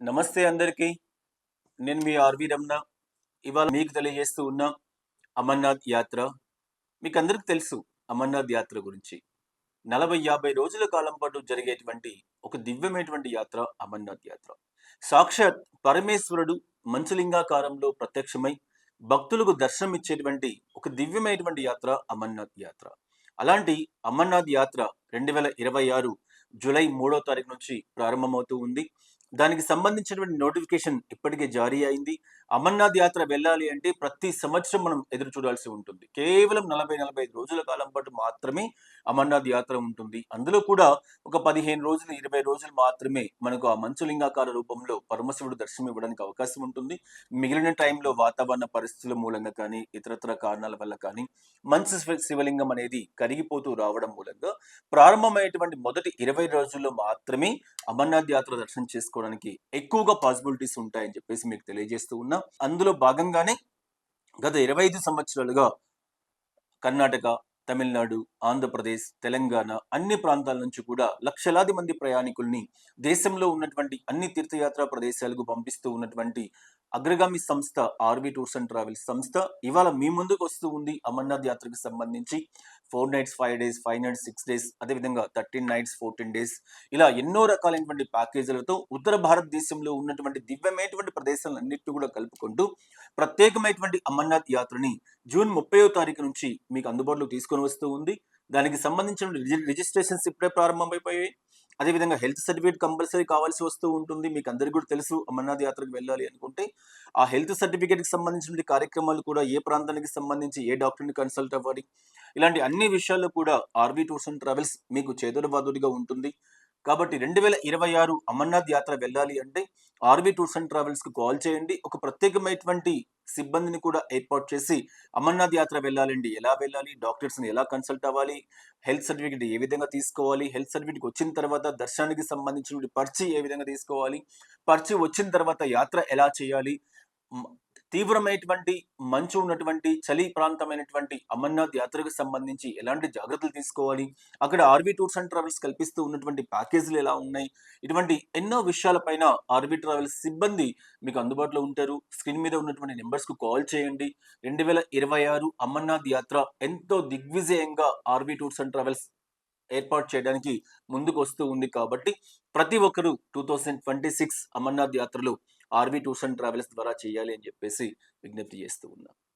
నమస్తే అందరికీ. నేను మీ ఆర్‌వి రమణ. ఇవాళ మీకు తెలియజేస్తూ ఉన్న అమర్నాథ్ యాత్ర. మీకందరికి తెలుసు అమర్నాథ్ యాత్ర గురించి. 40, 50 రోజుల కాలం పాటు జరిగేటువంటి ఒక దివ్యమైనటువంటి యాత్ర అమర్నాథ్ యాత్ర. సాక్షాత్ పరమేశ్వరుడు మంచులింగాకారంలో ప్రత్యక్షమై భక్తులకు దర్శనం ఇచ్చేటువంటి ఒక దివ్యమైనటువంటి యాత్ర అమర్నాథ్ యాత్ర. అలాంటి అమర్నాథ్ యాత్ర 2026 జూలై 3వ తారీఖు నుంచి ప్రారంభమవుతూ ఉంది. దానికి సంబంధించినటువంటి నోటిఫికేషన్ ఇప్పటికే జారీ అయింది. అమర్నాథ్ యాత్ర వెళ్ళాలి అంటే ప్రతి సంవత్సరం మనం ఎదురు చూడాల్సి ఉంటుంది. కేవలం 40, 45 రోజుల కాలం పాటు మాత్రమే అమర్నాథ్ యాత్ర ఉంటుంది. అందులో కూడా ఒక 15 రోజులు, 20 రోజులు మాత్రమే మనకు ఆ మంచులింగాకార రూపంలో పరమశివుడు దర్శనం ఇవ్వడానికి అవకాశం ఉంటుంది. మిగిలిన టైంలో వాతావరణ పరిస్థితుల మూలంగా కానీ, ఇతరత్ర కారణాల వల్ల కానీ మంచు శివలింగం అనేది కరిగిపోతూ రావడం మూలంగా ప్రారంభమైనటువంటి మొదటి 20 రోజుల్లో మాత్రమే అమర్నాథ్ యాత్ర దర్శనం చేసుకోవడానికి ఎక్కువగా పాసిబిలిటీస్ ఉంటాయని చెప్పేసి మీకు తెలియజేస్తూ ఉన్నా. అందులో భాగంగానే గత 25 సంవత్సరాలుగా కర్ణాటక, తమిళనాడు, ఆంధ్రప్రదేశ్, తెలంగాణ అన్ని ప్రాంతాల నుంచి కూడా లక్షలాది మంది ప్రయాణికుల్ని దేశంలో ఉన్నటువంటి అన్ని తీర్థయాత్రా ప్రదేశాలకు పంపిస్తూ ఉన్నటువంటి అగ్రగామి సంస్థ ఆర్‌వి టూర్స్ అండ్ ట్రావెల్స్ సంస్థ ఇవాళ మీ ముందుకు వస్తూ ఉంది. అమర్నాథ్ యాత్రకు సంబంధించి 4 నైట్స్, 5 డేస్, 5 నైట్స్, 6 డేస్, అదేవిధంగా 13 నైట్స్, 14 డేస్ ఇలా ఎన్నో రకాలైనటువంటి ప్యాకేజీలతో ఉత్తర భారతదేశంలో ఉన్నటువంటి దివ్యమైనటువంటి ప్రదేశాలన్నిటిని కూడా కలుపుకుంటూ ప్రత్యేకమైనటువంటి అమర్నాథ్ యాత్రని జూన్ 30వ తారీఖు నుంచి మీకు అందుబాటులోకి తీసుకొని వస్తూ ఉంది. దానికి సంబంధించిన రిజిస్ట్రేషన్స్ ఇప్పుడే ప్రారంభమైపోయాయి. అదేవిధంగా హెల్త్ సర్టిఫికేట్ కంపల్సరీ కావాల్సి వస్తూ ఉంటుంది. మీకు అందరికీ కూడా తెలుసు అమర్నాథ్ యాత్రకు వెళ్ళాలి అనుకుంటే ఆ హెల్త్ సర్టిఫికేట్‌కి సంబంధించిన కార్యక్రమాలు కూడా ఏ ప్రాంతానికి సంబంధించి ఏ డాక్టర్‌ని కన్సల్ట్ అవ్వాలి. ఇలాంటి అన్ని విషయాల్లో కూడా ఆర్‌వి టూర్స్ అండ్ ట్రావెల్స్ మీకు చేదోడువాదోడుగా ఉంటుంది. కాబట్టి 2026 అమర్నాథ్ యాత్ర వెళ్ళాలి అంటే ఆర్‌వి టూర్స్ అండ్ ట్రావెల్స్‌కి కాల్ చేయండి. ఒక ప్రత్యేకమైనటువంటి సిబ్బందిని కూడా ఏర్పాటు చేసి అమర్నాథ్ యాత్ర వెళ్ళాలండి ఎలా వెళ్ళాలి? డాక్టర్స్‌ని ఎలా కన్సల్ట్ అవ్వాలి? హెల్త్ సర్టిఫికేట్ ఏ విధంగా తీసుకోవాలి? హెల్త్ సర్టిఫికేట్ వచ్చిన తర్వాత దర్శనానికి సంబంధించిన పర్చి ఏ విధంగా తీసుకోవాలి? పర్చి వచ్చిన తర్వాత యాత్ర ఎలా చేయాలి? హ్మ్. తీవ్రమైనటువంటి మంచు ఉన్నటువంటి చలి ప్రాంతమైనటువంటి అమర్నాథ్ యాత్రకు సంబంధించి ఎలాంటి జాగ్రత్తలు తీసుకోవాలి? అక్కడ ఆర్‌వి టూర్స్ అండ్ ట్రావెల్స్ కల్పిస్తూ ఉన్నటువంటి ప్యాకేజీలు ఎలా ఉన్నాయి? ఇటువంటి ఎన్నో విషయాలపైన ఆర్‌వి ట్రావెల్స్ సిబ్బంది మీకు అందుబాటులో ఉంటారు. స్క్రీన్ మీద ఉన్నటువంటి నంబర్స్‌కు కాల్ చేయండి. 2026 అమర్నాథ్ యాత్ర ఎంతో దిగ్విజయంగా ఆర్‌వి టూర్స్ అండ్ ట్రావెల్స్ ఏర్పాటు చేయడానికి ముందుకొస్తూ ఉంది కాబట్టి ప్రతి ఒక్కరు 2026 అమర్నాథ్ యాత్రలో ఆర్‌వి టూర్స్ అండ్ ట్రావెల్స్ ద్వారా చేయాలి అని చెప్పేసి విజ్ఞప్తి చేస్తూ ఉన్నా.